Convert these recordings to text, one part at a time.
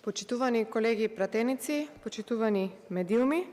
Почитувани колеги пратеници, почитувани медиуми,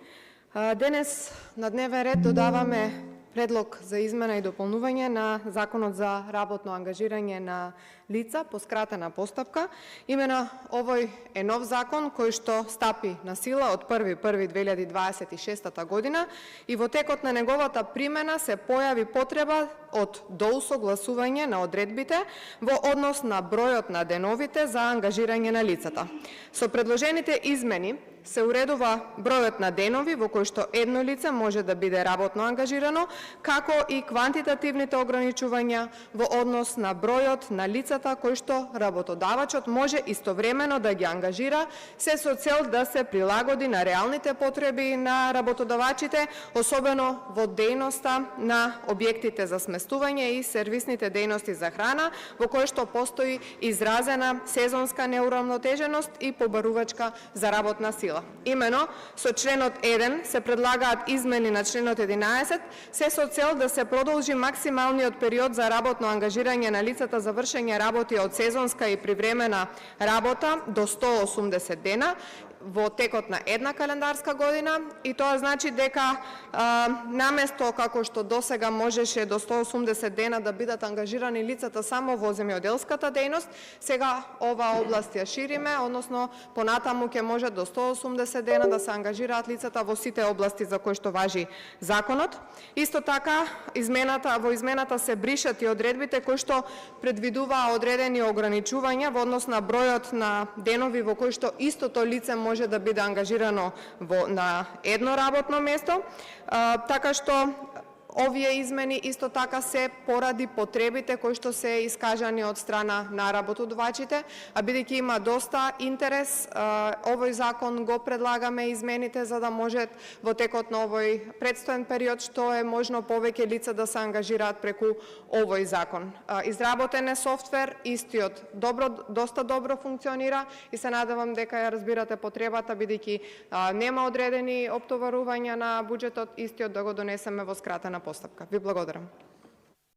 денес на дневен ред додаваме предлог за измена и дополнување на Законот за работно ангажирање на лица по скратена постапка. Именно овој е нов закон кој што стапи на сила од 1.1.2026 година и во текот на неговата примена се појави потреба од доусогласување на одредбите во однос на бројот на деновите за ангажирање на лицата. Со предложените измени се уредува бројот на денови во кој што едно лице може да биде работно ангажирано, како и квантитативните ограничувања во однос на бројот на лицата кои што работодавачот може истовремено да ги ангажира, се со цел да се прилагоди на реалните потреби на работодавачите, особено во дејноста на објектите за сместување и сервисните дејности за храна, во кој што постои изразена сезонска неурамнотеженост и побарувачка за работна сила. Имено, со членот 1 се предлагаат измени на членот 11, се со цел да се продолжи максималниот период за работно ангажирање на лицата за вршење работи од сезонска и привремена работа до 180 дена во текот на една календарска година, и тоа значи дека наместо како што досега можеше до 180 дена да бидат ангажирани лицата само во земјоделската дејност, сега ова област ја шириме, односно понатаму ќе може до 180 дена да се ангажираат лицата во сите области за кои што важи законот. Исто така, во измената се бришат и одредбите кои што предвидуваа одредени ограничувања во однос на бројот на денови во кои што истото лице може да биде ангажирано на едно работно место, така што овие измени исто така се поради потребите кои што се искажани од страна на работодавачите, а бидејќи има доста интерес, овој закон го предлагаме измените за да може во текот на овој предстоен период што е можно повеќе лица да се ангажираат преку овој закон. Изработен е софтвер, истиот доста добро функционира и се надевам дека ја разбирате потребата, бидејќи нема одредени оптоварувања на буџетот, истиот да го донесеме во скратена постапка. Ви благодарам.